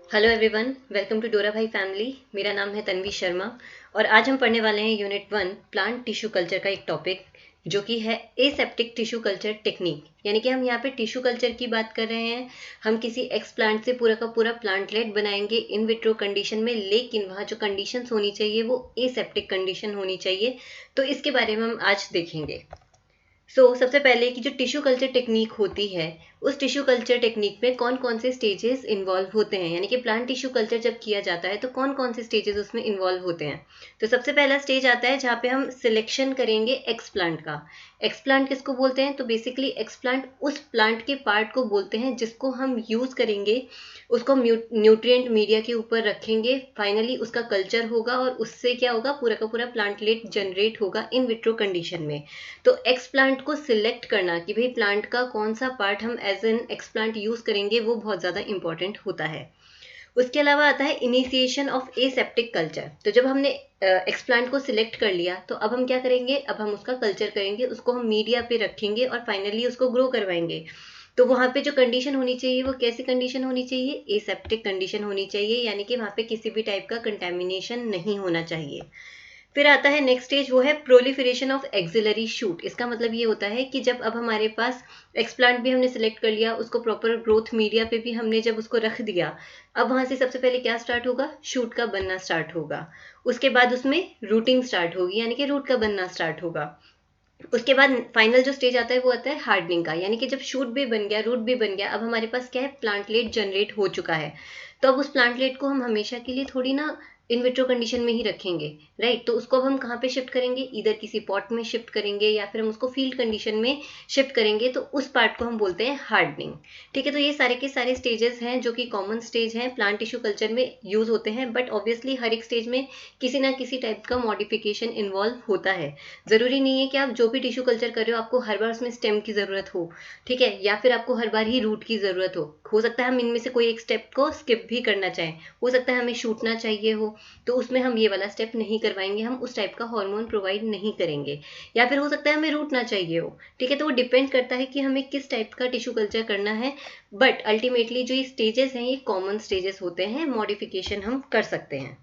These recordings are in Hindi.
हेलो एवरीवन, वेलकम टू डोरा भाई फैमिली। मेरा नाम है तन्वी शर्मा और आज हम पढ़ने वाले हैं यूनिट 1 प्लांट टिश्यू कल्चर का एक टॉपिक जो कि है एसेप्टिक टिश्यू कल्चर टेक्निक। यानी कि हम यहाँ पे टिश्यू कल्चर की बात कर रहे हैं। हम किसी एक्स प्लांट से पूरा का पूरा प्लांटलेट बनाएंगे इन विट्रो कंडीशन में, लेकिन वहाँ जो कंडीशंस होनी चाहिए वो एसेप्टिक कंडीशन होनी चाहिए। तो इसके बारे में हम आज देखेंगे। सबसे पहले की जो टिश्यू कल्चर टेक्निक होती है, उस टिश्यू कल्चर टेक्निक में कौन कौन से स्टेजेस इन्वॉल्व होते हैं, यानी कि प्लांट टिश्यू कल्चर जब किया जाता है तो कौन कौन से स्टेजेस उसमें इन्वॉल्व होते हैं। तो सबसे पहला स्टेज आता है जहाँ पे हम सिलेक्शन करेंगे एक्स प्लांट का। एक्स प्लांट किसको बोलते हैं? तो बेसिकली एक्स प्लांट उस प्लांट के पार्ट को बोलते हैं जिसको हम यूज करेंगे, उसको न्यूट्रिएंट मीडिया के ऊपर रखेंगे, फाइनली उसका कल्चर होगा और उससे क्या होगा, पूरा का पूरा प्लांटलेट जनरेट होगा इन विट्रो कंडीशन में। तो एक्स प्लांट को सिलेक्ट करना कि भाई प्लांट का कौन सा पार्ट हम as an explant use करेंगे, वो बहुत ज़्यादा इंपॉर्टेंट होता है। उसके अलावा आता है इनिशिएशन ऑफ एसेप्टिक कल्चर। तो जब हमने एक्स प्लांट को सिलेक्ट कर लिया तो अब हम क्या करेंगे, अब हम उसका कल्चर करेंगे, उसको हम मीडिया पे रखेंगे और फाइनली उसको ग्रो करवाएंगे। तो वहाँ पे जो कंडीशन होनी चाहिए वो कैसी कंडीशन होनी चाहिए? एसेप्टिक कंडीशन होनी चाहिए, यानी कि वहाँ पे किसी भी टाइप का कंटेमिनेशन नहीं होना चाहिए। फिर आता है नेक्स्ट स्टेज, वो है प्रोलिफरेशन ऑफ एक्सिलरी शूट। इसका मतलब ये होता है कि जब अब हमारे पास एक्सप्लांट भी हमने सिलेक्ट कर लिया, उसको प्रॉपर ग्रोथ मीडिया पे भी हमने जब उसको रख दिया, अब वहां से सबसे पहले क्या स्टार्ट होगा? शूट का बनना स्टार्ट होगा। उसके बाद उसमें रूटिंग स्टार्ट होगी, यानी कि रूट का बनना स्टार्ट होगा। उसके बाद फाइनल जो स्टेज आता है वो आता है हार्डनिंग का, यानी कि जब शूट भी बन गया, रूट भी बन गया, अब हमारे पास क्या है? प्लांटलेट जनरेट हो चुका है। तो अब उस प्लांटलेट को हम हमेशा के लिए थोड़ी ना इन विट्रो कंडीशन में ही रखेंगे, राइट? तो उसको अब हम कहाँ पे शिफ्ट करेंगे? इधर किसी पॉट में शिफ्ट करेंगे या फिर हम उसको फील्ड कंडीशन में शिफ्ट करेंगे। तो उस पार्ट को हम बोलते हैं हार्डनिंग। ठीक है, तो ये सारे के सारे स्टेजेस हैं जो कि कॉमन स्टेज हैं, प्लांट टिश्यू कल्चर में यूज होते हैं। बट ऑब्वियसली हर एक स्टेज में किसी ना किसी टाइप का मॉडिफिकेशन इन्वॉल्व होता है। जरूरी नहीं है कि आप जो भी टिश्यू कल्चर कर रहे हो आपको हर बार उसमें स्टेम की जरूरत हो, ठीक है, या फिर आपको हर बार ही रूट की जरूरत हो सकता है हम इनमें से कोई एक स्टेप को स्किप भी करना चाहें, हो सकता है हमें शूटना चाहिए हो, तो उसमें हम ये वाला स्टेप नहीं करवाएंगे, हम उस टाइप का हार्मोन प्रोवाइड नहीं करेंगे। या फिर हो सकता है हमें रूट ना चाहिए हो, ठीक है, तो वो डिपेंड करता है कि हमें किस टाइप का टिश्यू कल्चर करना है। बट अल्टीमेटली जो ये स्टेजेस हैं ये कॉमन स्टेजेस होते हैं, मॉडिफिकेशन हम कर सकते हैं।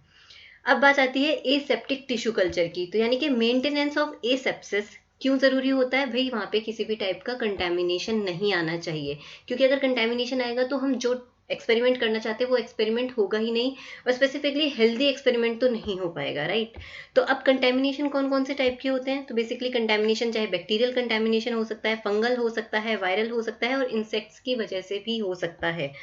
अब बात आती है एसेप्टिक टिश्यू कल्चर की। तो यानी कि मेंटेनेंस ऑफ एसेप्सिस क्यों जरूरी होता है? भाई वहां पे किसी भी टाइप का कंटेमिनेशन नहीं आना चाहिए, क्योंकि अगर कंटेमिनेशन आएगा तो हम जो एक्सपेरिमेंट करना चाहते हैं वो एक्सपेरिमेंट होगा ही नहीं, और स्पेसिफिकली हेल्दी एक्सपेरिमेंट तो नहीं हो पाएगा, राइट? तो अब कंटेमिनेशन कौन कौन से टाइप के होते हैं? तो बेसिकली कंटेमिनेशन चाहे बैक्टीरियल कंटेमिनेशन हो सकता है, फंगल हो सकता है, वायरल हो सकता है और इंसेक्ट्स की वजह से भी हो सकता है।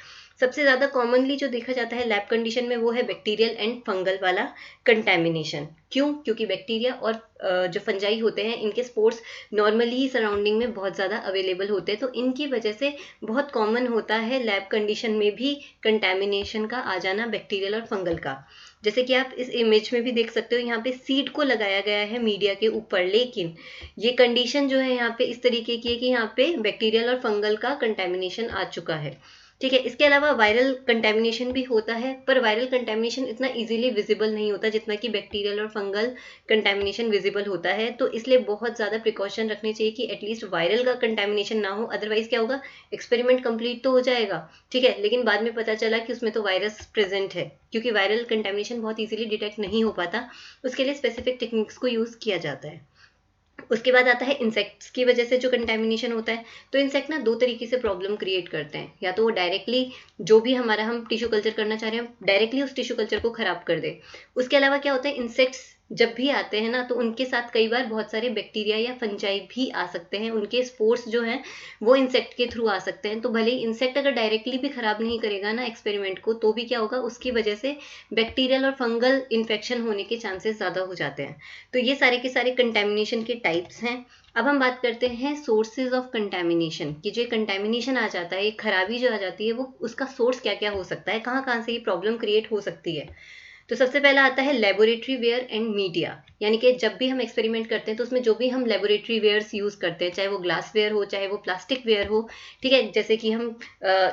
सबसे ज़्यादा कॉमनली जो देखा जाता है लैब कंडीशन में वो है बैक्टीरियल एंड फंगल वाला कंटेमिनेशन। क्यों? क्योंकि बैक्टीरिया और जो फंजाई होते हैं इनके स्पोर्स नॉर्मली ही सराउंडिंग में बहुत ज़्यादा अवेलेबल होते हैं, तो इनकी वजह से बहुत कॉमन होता है लैब कंडीशन में भी कंटेमिनेशन का आ जाना बैक्टीरियल और फंगल का। जैसे कि आप इस इमेज में भी देख सकते हो, यहाँ पे सीड को लगाया गया है मीडिया के ऊपर, लेकिन ये कंडीशन जो है यहाँ पे इस तरीके की है कि यहाँ पे बैक्टीरियल और फंगल का कंटेमिनेशन आ चुका है। ठीक है, इसके अलावा वायरल कंटेमिनेशन भी होता है, पर वायरल कंटेमिनेशन इतना इजीली विजिबल नहीं होता जितना कि बैक्टीरियल और फंगल कंटेमिनेशन विजिबल होता है। तो इसलिए बहुत ज़्यादा प्रिकॉशन रखने चाहिए कि एटलीस्ट वायरल का कंटेमिनेशन ना हो, अदरवाइज क्या होगा, एक्सपेरिमेंट कंप्लीट तो हो जाएगा, ठीक है, लेकिन बाद में पता चला कि उसमें तो वायरस प्रेजेंट है। क्योंकि वायरल कंटेमिनेशन बहुत इजीली डिटेक्ट नहीं हो पाता, उसके लिए स्पेसिफिक टेक्निक्स को यूज़ किया जाता है। उसके बाद आता है इंसेक्ट्स की वजह से जो कंटेमिनेशन होता है। तो इंसेक्ट ना दो तरीके से प्रॉब्लम क्रिएट करते हैं, या तो वो डायरेक्टली जो भी हमारा हम टिश्यू कल्चर करना चाह रहे हैं डायरेक्टली उस टिश्यू कल्चर को खराब कर दे। उसके अलावा क्या होता है, इंसेक्ट्स जब भी आते हैं ना तो उनके साथ कई बार बहुत सारे बैक्टीरिया या फंजाई भी आ सकते हैं, उनके स्पोर्स जो हैं वो इंसेक्ट के थ्रू आ सकते हैं। तो भले ही इंसेक्ट अगर डायरेक्टली भी खराब नहीं करेगा ना एक्सपेरिमेंट को, तो भी क्या होगा, उसकी वजह से बैक्टीरियल और फंगल इन्फेक्शन होने के चांसेस ज़्यादा हो जाते हैं। तो ये सारे के सारे कंटेमिनेशन के टाइप्स हैं। अब हम बात करते हैं सोर्सेज ऑफ कंटेमिनेशन कि जो कंटेमिनेशन आ जाता है, एक खराबी जो आ जाती है, वो उसका सोर्स क्या क्या हो सकता है, कहाँ कहाँ से ये प्रॉब्लम क्रिएट हो सकती है। तो सबसे पहला आता है लेबोरेटरी वेयर एंड मीडिया। यानी कि जब भी हम एक्सपेरिमेंट करते हैं तो उसमें जो भी हम लेबोरेटरी वेयर्स यूज करते हैं, चाहे वो ग्लास वेयर हो चाहे वो प्लास्टिक वेयर हो, ठीक है, जैसे कि हम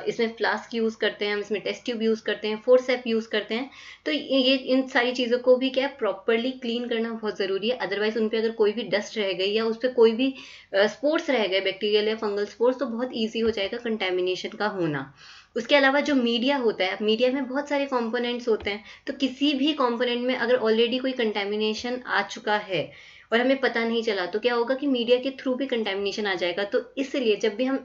इसमें फ्लास्क यूज करते हैं, हम इसमें टेस्ट ट्यूब यूज करते हैं, फोर्सेप यूज करते हैं। तो ये इन सारी चीज़ों को भी क्या प्रॉपरली क्लीन करना बहुत ज़रूरी है, अदरवाइज उन पर अगर कोई भी डस्ट रह गई या उस पर कोई भी स्पोर्ट्स रह गए, बैक्टीरियल या फंगल स्पोर्ट्स, तो बहुत ईजी हो जाएगा कंटेमिनेशन का होना। उसके अलावा जो मीडिया होता है, अब मीडिया में बहुत सारे कंपोनेंट्स होते हैं, तो किसी भी कंपोनेंट में अगर ऑलरेडी कोई कंटेमिनेशन आ चुका है और हमें पता नहीं चला, तो क्या होगा कि मीडिया के थ्रू भी कंटेमिनेशन आ जाएगा। तो इसलिए जब भी हम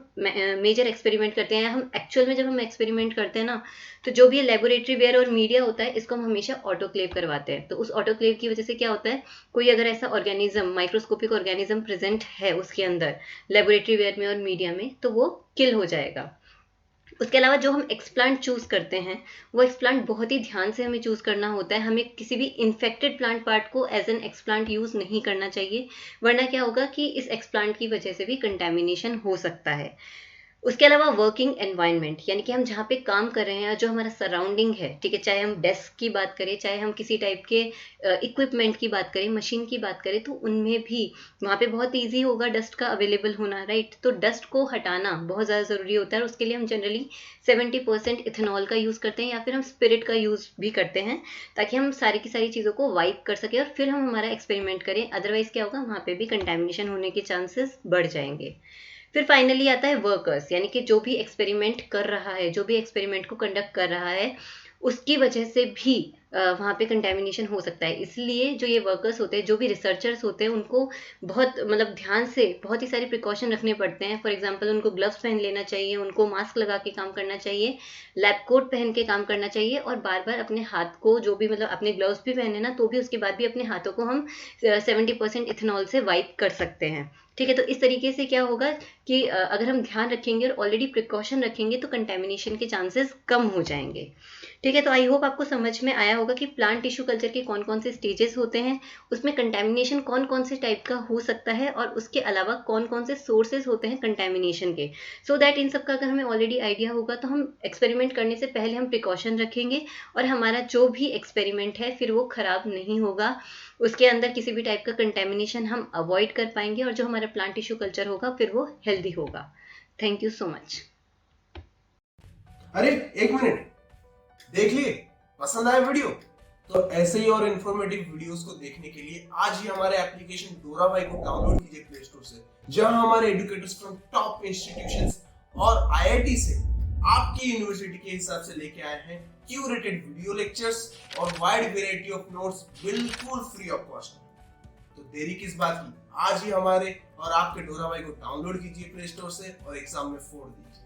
मेजर एक्सपेरिमेंट करते हैं, या हम एक्चुअल में जब हम एक्सपेरिमेंट करते हैं ना, तो जो भी लेबोरेटरी वेयर और मीडिया होता है, इसको हम हमेशा ऑटोक्लेव करवाते हैं। तो उस ऑटोक्लेव की वजह से क्या होता है, कोई अगर ऐसा ऑर्गेनिज्म, माइक्रोस्कोपिक ऑर्गेनिज्म प्रेजेंट है उसके अंदर, लेबोरेटरी वेयर में और मीडिया में, तो वो किल हो जाएगा। उसके अलावा जो हम एक्सप्लांट चूज करते हैं, वो एक्सप्लांट बहुत ही ध्यान से हमें चूज करना होता है। हमें किसी भी इन्फेक्टेड प्लांट पार्ट को एज एन एक्सप्लांट यूज नहीं करना चाहिए, वरना क्या होगा कि इस एक्सप्लांट की वजह से भी कंटेमिनेशन हो सकता है। उसके अलावा वर्किंग एनवायरनमेंट, यानी कि हम जहाँ पे काम कर रहे हैं, जो हमारा सराउंडिंग है, ठीक है, चाहे हम डेस्क की बात करें, चाहे हम किसी टाइप के इक्विपमेंट की बात करें, मशीन की बात करें, तो उनमें भी वहाँ पे बहुत ईजी होगा डस्ट का अवेलेबल होना, राइट। तो डस्ट को हटाना बहुत ज़्यादा ज़रूरी होता है, और उसके लिए हम जनरली 70% इथेनॉल का यूज़ करते हैं, या फिर हम स्पिरिट का यूज़ भी करते हैं, ताकि हम सारी की सारी चीज़ों को वाइप कर सकें और फिर हम हमारा एक्सपेरिमेंट करें। अदरवाइज क्या होगा, वहाँ पे भी कंटेमिनेशन होने के चांसेस बढ़ जाएंगे। फिर फाइनली आता है वर्कर्स, यानी कि जो भी एक्सपेरिमेंट कर रहा है, जो भी एक्सपेरिमेंट को कंडक्ट कर रहा है, उसकी वजह से भी वहाँ पे कंटेमिनेशन हो सकता है। इसलिए जो ये वर्कर्स होते हैं, जो भी रिसर्चर्स होते हैं, उनको बहुत मतलब ध्यान से बहुत ही सारे प्रिकॉशन रखने पड़ते हैं। फॉर एग्जांपल, उनको ग्लव्स पहन लेना चाहिए, उनको मास्क लगा के काम करना चाहिए, लैब कोट पहन के काम करना चाहिए, और बार बार अपने हाथ को, जो भी मतलब अपने ग्लव्स भी पहने ना, तो भी उसके बाद भी अपने हाथों को हम 70% इथेनॉल से वाइप कर सकते हैं। ठीक है, तो इस तरीके से क्या होगा कि अगर हम ध्यान रखेंगे और ऑलरेडी प्रिकॉशन रखेंगे, तो कंटेमिनेशन के चांसेस कम हो जाएंगे। ठीक है, तो आई होप आपको समझ में आया होगा कि प्लांट टिश्यू कल्चर के कौन कौन से स्टेजेस होते हैं, उसमें कंटेमिनेशन कौन कौन से टाइप का हो सकता है, और उसके अलावा कौन कौन से सोर्सेज होते हैं कंटेमिनेशन के। सो दैट इन सब का अगर हमें ऑलरेडी आइडिया होगा, तो हम एक्सपेरिमेंट करने से पहले हम प्रिकॉशन रखेंगे, और हमारा जो भी एक्सपेरिमेंट है फिर वो खराब नहीं होगा, उसके अंदर किसी भी टाइप का कंटेमिनेशन हम अवॉइड कर पाएंगे, और जो हमारा प्लांट टिश्यू कल्चर होगा फिर वो हेल्दी होगा। Thank you so much. अरे एक मिनट, देख लिए? पसंद आया वीडियो? तो ऐसे ही और इन्फॉर्मेटिव वीडियोस को देखने के लिए आज ही हमारे एप्लीकेशन डोरा भाई को डाउनलोड कीजिए प्ले स्टोर से, जहां हमारे एडुकेटर्स फ्रॉम टॉप इंस्टीट्यूशंस और आईआईटी से आपकी यूनिवर्सिटी के हिसाब से लेके आए हैं क्यूरेटेड वीडियो लेक्चर्स और वाइड वैरायटी ऑफ नोट्स बिल्कुल फ्री ऑफ कॉस्ट। तो देरी किस बात की, आज ही हमारे और आपके डोरा भाई को डाउनलोड कीजिए प्ले स्टोर से और एग्जाम में फोड़ दीजिए।